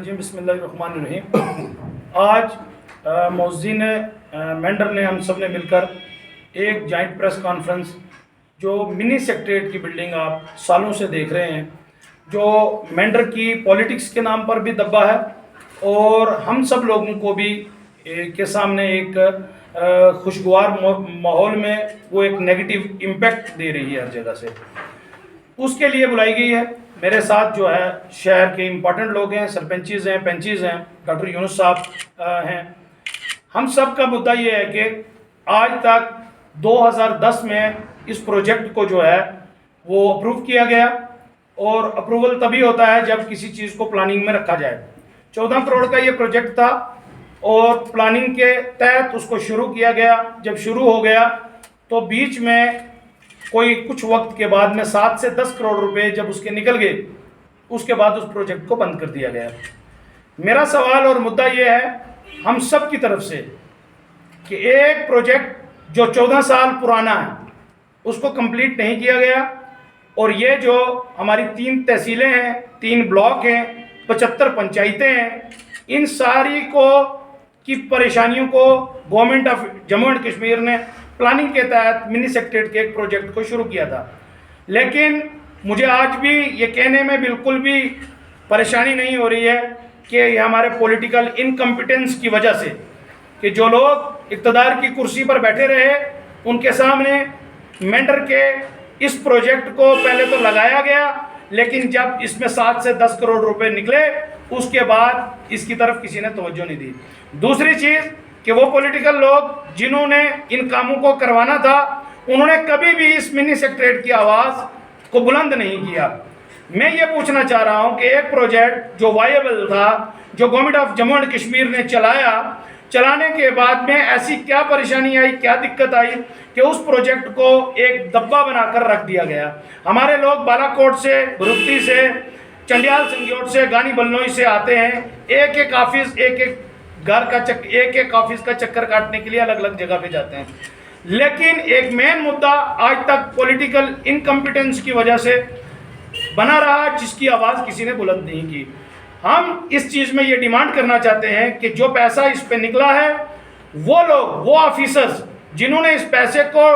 बिस्मिल्लाहिर्रहमानिर्रहीम। आज मौज़ीन मेंढर ने हम सब ने मिलकर एक जॉइंट प्रेस कॉन्फ्रेंस, जो मिनी सेक्रेटेरिएट की बिल्डिंग आप सालों से देख रहे हैं, जो मेंढर की पॉलिटिक्स के नाम पर भी दबा है और हम सब लोगों को भी के सामने एक खुशगवार माहौल में वो एक नेगेटिव इम्पैक्ट दे रही है हर जगह से, उसके लिए बुलाई गई है। मेरे साथ जो है शहर के इम्पोर्टेंट लोग हैं, सरपंचीज़ हैं, पंचीज़ हैं, डॉक्टर यूनुस साहब हैं। हम सब का मुद्दा ये है कि आज तक 2010 में इस प्रोजेक्ट को जो है वो अप्रूव किया गया, और अप्रूवल तभी होता है जब किसी चीज़ को प्लानिंग में रखा जाए। 14 करोड़ का ये प्रोजेक्ट था और प्लानिंग के तहत उसको शुरू किया गया। जब शुरू हो गया तो बीच में कोई कुछ वक्त के बाद में 7 से 10 करोड़ रुपए जब उसके निकल गए, उसके बाद उस प्रोजेक्ट को बंद कर दिया गया। मेरा सवाल और मुद्दा ये है हम सब की तरफ से कि एक प्रोजेक्ट जो 14 साल पुराना है उसको कंप्लीट नहीं किया गया, और ये जो हमारी 3 तहसीलें हैं, 3 ब्लॉक हैं, 75 पंचायतें हैं, इन सारी को की परेशानियों को government of Jammu and Kashmir ने प्लानिंग के तहत मिनी सेक्रेटेरिएट के एक प्रोजेक्ट को शुरू किया था। लेकिन मुझे आज भी ये कहने में बिल्कुल भी परेशानी नहीं हो रही है कि ये हमारे पॉलिटिकल इनकम्पिटेंस की वजह से, कि जो लोग इक़्तिदार की कुर्सी पर बैठे रहे उनके सामने मेंढर के इस प्रोजेक्ट को पहले तो लगाया गया, लेकिन जब इसमें 7 से 10 करोड़ रुपए निकले उसके बाद इसकी तरफ किसी ने तवज्जो नहीं दी। दूसरी चीज़ कि वो पॉलिटिकल लोग जिन्होंने इन कामों को करवाना था, उन्होंने कभी भी इस मिनी सेक्रेटेरिएट की आवाज़ को बुलंद नहीं किया। मैं ये पूछना चाह रहा हूँ कि एक प्रोजेक्ट जो वायबल था, जो government of Jammu and Kashmir ने चलाने के बाद में ऐसी क्या परेशानी आई, क्या दिक्कत आई कि उस प्रोजेक्ट को एक दब्बा बनाकर रख दिया गया। हमारे लोग बालाकोट से, भरुप्ती से, चंडियाल संगोट से, गानी बल्नोई से आते हैं, एक एक ऑफिस, एक एक घर का एक एक ऑफिस का चक्कर काटने के लिए अलग अलग जगह पे जाते हैं। लेकिन एक मेन मुद्दा आज तक पॉलिटिकल इनकम्पिटेंस की वजह से बना रहा, जिसकी आवाज़ किसी ने बुलंद नहीं की। हम इस चीज़ में ये डिमांड करना चाहते हैं कि जो पैसा इस पे निकला है, वो लोग, वो ऑफिसर्स जिन्होंने इस पैसे को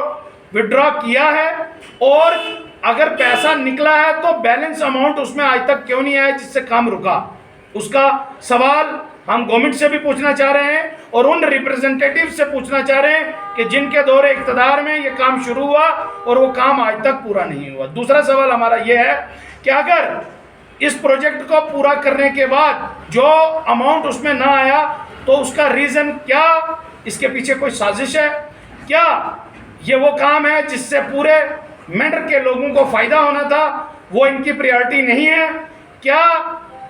विड्रॉ किया है, और अगर पैसा निकला है तो बैलेंस अमाउंट उसमें आज तक क्यों नहीं आया जिससे काम रुका, उसका सवाल हम गवर्नमेंट से भी पूछना चाह रहे हैं और उन रिप्रेजेंटेटिव से पूछना चाह रहे हैं कि जिनके दौरे इक़्तिदार में ये काम शुरू हुआ और वो काम आज तक पूरा नहीं हुआ। दूसरा सवाल हमारा ये है कि अगर इस प्रोजेक्ट को पूरा करने के बाद जो अमाउंट उसमें ना आया तो उसका रीज़न क्या, इसके पीछे कोई साजिश है क्या, ये वो काम है जिससे पूरे मेंढर के लोगों को फ़ायदा होना था, वो इनकी प्रायोरिटी नहीं है क्या,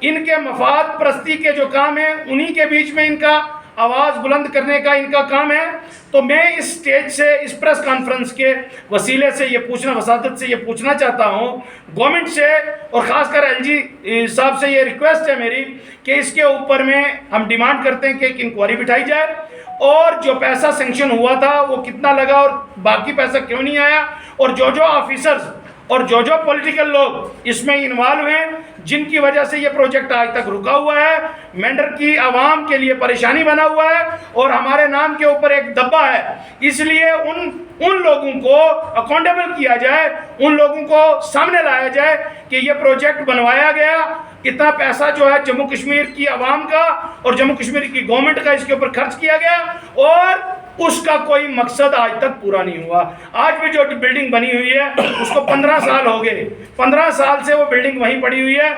इनके मफाद परस्ती के जो काम है उन्हीं के बीच में इनका आवाज़ बुलंद करने का इनका काम है। तो मैं इस स्टेज से, इस प्रेस कॉन्फ्रेंस के वसीले से ये पूछना, वसादत से ये पूछना चाहता हूँ गवर्नमेंट से, और ख़ासकर एलजी साहब से ये रिक्वेस्ट है मेरी कि इसके ऊपर में हम डिमांड करते हैं कि एक इंक्वायरी बिठाई जाए, और जो पैसा सेंक्शन हुआ था वो कितना लगा और बाकी पैसा क्यों नहीं आया, और जो ऑफिसर्स और जो पॉलिटिकल लोग इसमें इन्वॉल्व हैं, जिनकी वजह से ये प्रोजेक्ट आज तक रुका हुआ है, मेंढर की आवाम के लिए परेशानी बना हुआ है और हमारे नाम के ऊपर एक दब्बा है, इसलिए उन लोगों को अकाउंटेबल किया जाए, उन लोगों को सामने लाया जाए कि ये प्रोजेक्ट बनवाया गया, इतना पैसा जो है जम्मू कश्मीर की आवाम का और जम्मू कश्मीर की गवर्नमेंट का इसके ऊपर खर्च किया गया, और उसका कोई मकसद आज तक पूरा नहीं हुआ। आज भी जो बिल्डिंग बनी हुई है उसको 15 साल हो गए, 15 साल से वो बिल्डिंग वहीं पड़ी हुई है।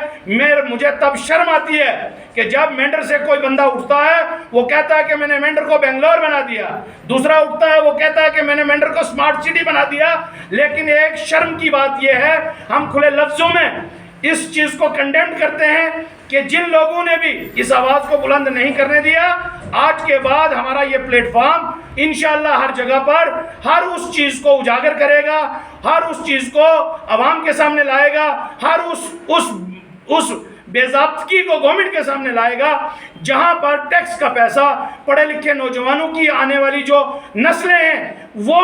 मुझे तब शर्म आती है कि जब मेंढर से कोई बंदा उठता है वो कहता है कि मैंने मेंढर को बेंगलोर बना दिया, दूसरा उठता है वो कहता है कि मैंने मेंढर को स्मार्ट सिटी बना दिया। लेकिन एक शर्म की बात यह है, हम खुले लफ्जों में इस चीज़ को कंडेम करते हैं कि जिन लोगों ने भी इस आवाज़ को बुलंद नहीं करने दिया, आज के बाद हमारा ये प्लेटफॉर्म इंशाअल्लाह हर जगह पर हर उस चीज़ को उजागर करेगा, हर उस चीज़ को आवाम के सामने लाएगा, हर उस بے ضابطگی کو گورنمنٹ کے سامنے لائے گا، جہاں پر ٹیکس کا پیسہ پڑھے لکھے نوجوانوں کی آنے والی جو نسلیں ہیں وہ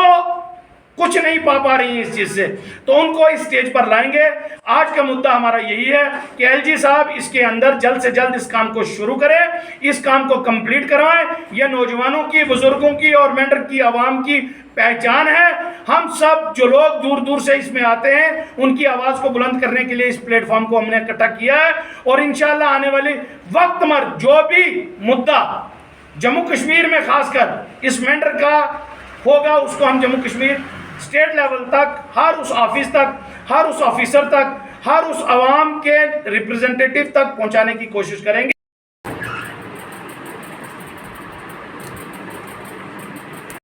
کچھ نہیں پا رہی ہیں اس چیز سے، تو ان کو اس سٹیج پر لائیں گے۔ آج کا مدعا ہمارا یہی ہے کہ ایل جی صاحب اس کے اندر جلد سے جلد اس کام کو شروع کریں، اس کام کو کمپلیٹ کروائیں۔ یہ نوجوانوں کی، بزرگوں کی اور مینڈر کی عوام کی پہچان ہے۔ ہم سب جو لوگ دور دور سے اس میں آتے ہیں ان کی آواز کو بلند کرنے کے لیے اس پلیٹ فارم کو ہم نے اکٹھا کیا ہے، اور انشاءاللہ آنے والی وقت میں جو بھی مدعا جموں کشمیر میں خاص کر اس مینڈر کا ہوگا اس کو ہم جموں کشمیر اسٹیٹ لیول تک، ہر اس آفس تک، ہر اس آفیسر تک، ہر اس عوام کے ریپرزنٹیٹیو تک پہنچانے کی کوشش کریں گے۔